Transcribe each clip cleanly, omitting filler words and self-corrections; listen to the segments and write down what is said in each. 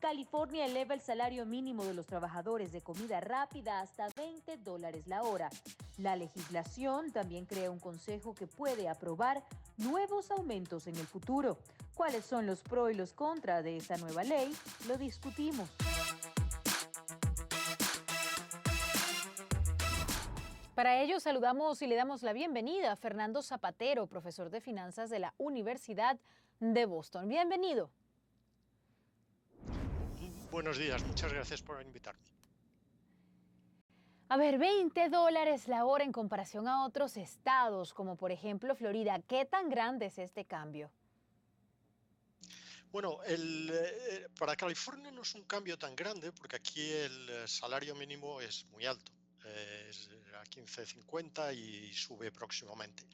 California eleva el salario mínimo de los trabajadores de comida rápida hasta $20 la hora. La legislación también crea un consejo que puede aprobar nuevos aumentos en el futuro. ¿Cuáles son los pros y los contras de esta nueva ley? Lo discutimos. Para ello saludamos y le damos la bienvenida a Fernando Zapatero, profesor de finanzas de la Universidad de Boston. Bienvenido. Buenos días, muchas gracias por invitarme. A ver, $20 la hora en comparación a otros estados, como por ejemplo Florida. ¿Qué tan grande es este cambio? Bueno, para California no es un cambio tan grande porque aquí el salario mínimo es muy alto. Es a 15.50 y sube próximamente.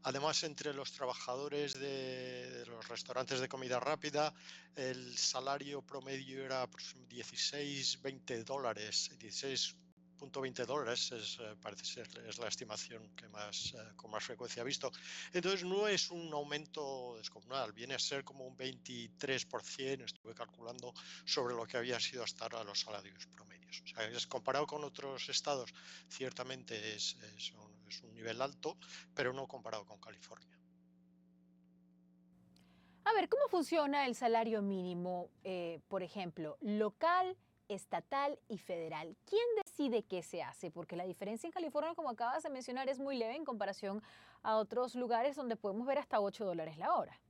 Además, entre los trabajadores de los restaurantes de comida rápida, el salario promedio era $16-20, $16.20 parece ser es la estimación que con más frecuencia he visto. Entonces no es un aumento descomunal, viene a ser como un 23%, estuve calculando, sobre lo que había sido hasta ahora los salarios promedios. O sea, comparado con otros estados, ciertamente es un nivel alto, pero no comparado con California. A ver, ¿cómo funciona el salario mínimo, por ejemplo, local, estatal y federal? ¿Quién decide qué se hace? Porque la diferencia en California, como acabas de mencionar, es muy leve en comparación a otros lugares donde podemos ver hasta $8 la hora.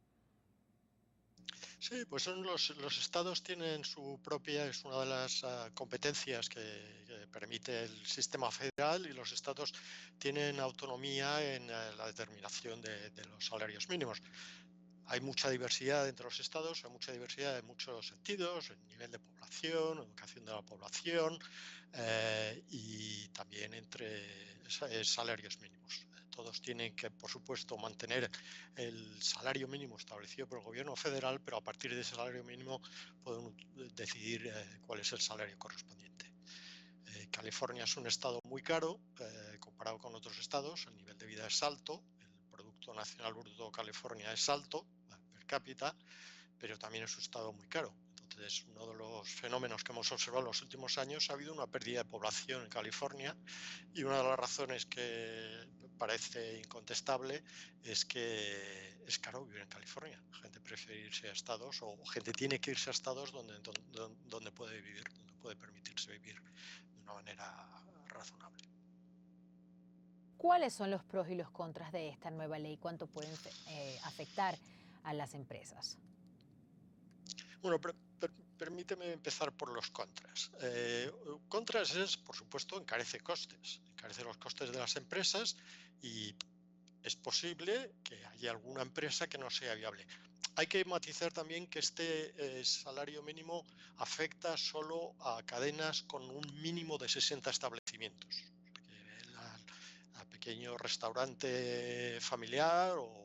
Sí, pues son los estados tienen su propia, es una de las competencias que permite el sistema federal, y los estados tienen autonomía en la determinación de los salarios mínimos. Hay mucha diversidad entre los estados, hay mucha diversidad en muchos sentidos, en nivel de población, educación de la población y también entre salarios mínimos. Todos tienen que, por supuesto, mantener el salario mínimo establecido por el gobierno federal, pero a partir de ese salario mínimo pueden decidir cuál es el salario correspondiente. California es un estado muy caro comparado con otros estados, el nivel de vida es alto, el Producto Nacional Bruto de California es alto per cápita, pero también es un estado muy caro. Entonces, uno de los fenómenos que hemos observado en los últimos años, ha habido una pérdida de población en California, y una de las razones que parece incontestable es que es caro vivir en California. La gente prefiere irse a estados, o gente tiene que irse a estados donde puede vivir, donde puede permitirse vivir de una manera razonable. ¿Cuáles son los pros y los contras de esta nueva ley? ¿Cuánto pueden afectar a las empresas? Bueno, permíteme empezar por los contras. Contras es, por supuesto, encarece los costes de las empresas, y es posible que haya alguna empresa que no sea viable. Hay que matizar también que este salario mínimo afecta solo a cadenas con un mínimo de 60 establecimientos. A pequeño restaurante familiar o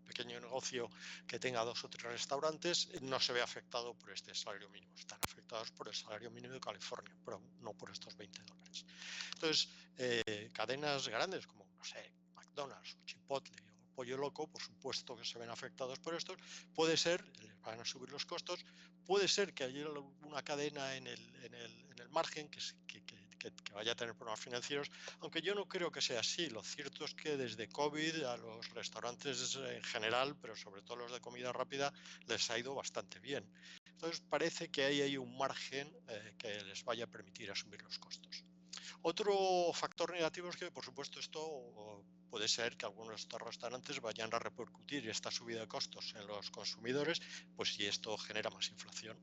pequeño negocio que tenga 2 o 3 restaurantes no se ve afectado por este salario mínimo. Están afectados por el salario mínimo de California, pero no por estos $20. Entonces, cadenas grandes como, no sé, McDonald's o Chipotle o Pollo Loco, por supuesto que se ven afectados por estos. Puede ser, les van a subir los costos, puede ser que haya una cadena en el margen que vaya a tener problemas financieros, aunque yo no creo que sea así. Lo cierto es que desde COVID a los restaurantes en general, pero sobre todo los de comida rápida, les ha ido bastante bien. Entonces parece que ahí hay un margen que les vaya a permitir asumir los costos. Otro factor negativo es que, por supuesto, esto puede ser que algunos de estos restaurantes vayan a repercutir esta subida de costos en los consumidores, pues si esto genera más inflación.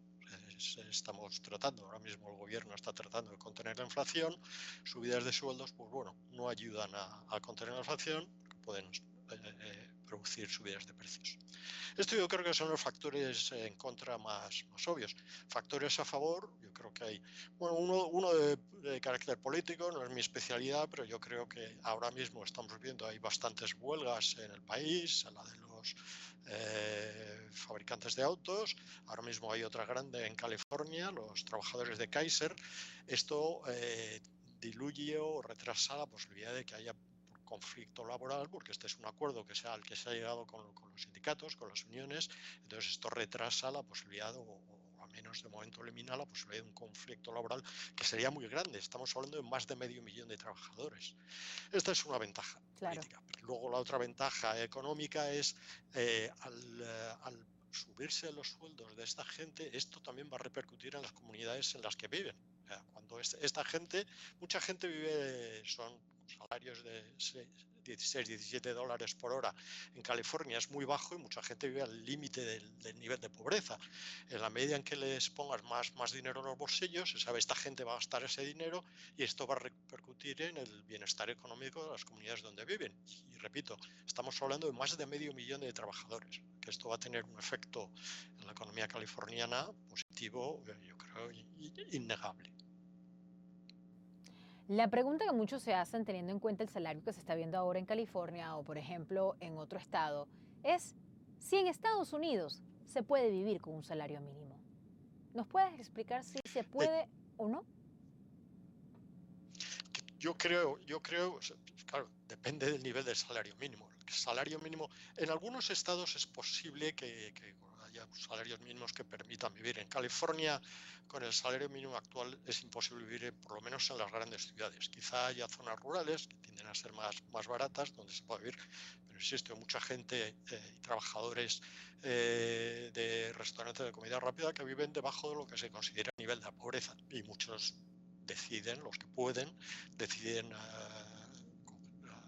Estamos tratando, ahora mismo el gobierno está tratando de contener la inflación, subidas de sueldos, pues bueno, no ayudan a contener la inflación, porque pueden producir subidas de precios. Esto yo creo que son los factores en contra más obvios. Factores a favor, yo creo que hay, bueno, uno de carácter político, no es mi especialidad, pero yo creo que ahora mismo estamos viendo, hay bastantes huelgas en el país, la de los fabricantes de autos, ahora mismo hay otra grande en California, los trabajadores de Kaiser. Esto diluye o retrasa la posibilidad de que haya conflicto laboral, porque este es un acuerdo al que se ha llegado con los sindicatos, con las uniones. Entonces esto retrasa la posibilidad o al menos de momento elimina la posibilidad de un conflicto laboral que sería muy grande. Estamos hablando de más de 500.000 de trabajadores. Esta es una ventaja política. Pero luego la otra ventaja económica es al subirse los sueldos de esta gente, esto también va a repercutir en las comunidades en las que viven. Cuando esta gente, mucha gente vive, son salarios de 16, 17 dólares por hora en California, es muy bajo y mucha gente vive al límite del nivel de pobreza. En la medida en que les pongas más dinero en los bolsillos, se sabe, esta gente va a gastar ese dinero y esto va a repercutir en el bienestar económico de las comunidades donde viven. Y repito, estamos hablando de más de 500.000 de trabajadores, que esto va a tener un efecto en la economía californiana positivo, yo creo, innegable. La pregunta que muchos se hacen teniendo en cuenta el salario que se está viendo ahora en California o, por ejemplo, en otro estado, es si en Estados Unidos se puede vivir con un salario mínimo. ¿Nos puedes explicar si se puede o no? Yo creo, claro, depende del nivel del salario mínimo. El salario mínimo, en algunos estados es posible que haya salarios mínimos que permitan vivir. En California, con el salario mínimo actual, es imposible vivir, por lo menos en las grandes ciudades. Quizá haya zonas rurales que tienden a ser más baratas, donde se puede vivir, pero existe mucha gente y trabajadores de restaurantes de comida rápida que viven debajo de lo que se considera nivel de pobreza, y muchos deciden, los que pueden, deciden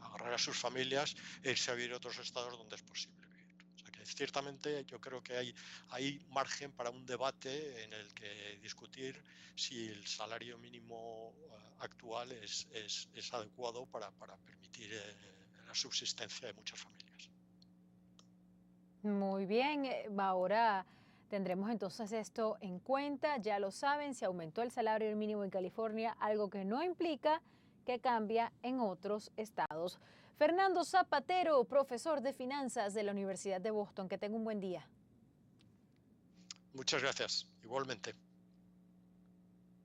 agarrar a sus familias e irse a vivir a otros estados donde es posible vivir. O sea que ciertamente yo creo que hay margen para un debate en el que discutir si el salario mínimo actual es adecuado para permitir la subsistencia de muchas familias. Muy bien, ahora tendremos entonces esto en cuenta. Ya lo saben, se aumentó el salario mínimo en California, algo que no implica que cambia en otros estados. Fernando Zapatero, profesor de finanzas de la Universidad de Boston, que tenga un buen día. Muchas gracias, igualmente.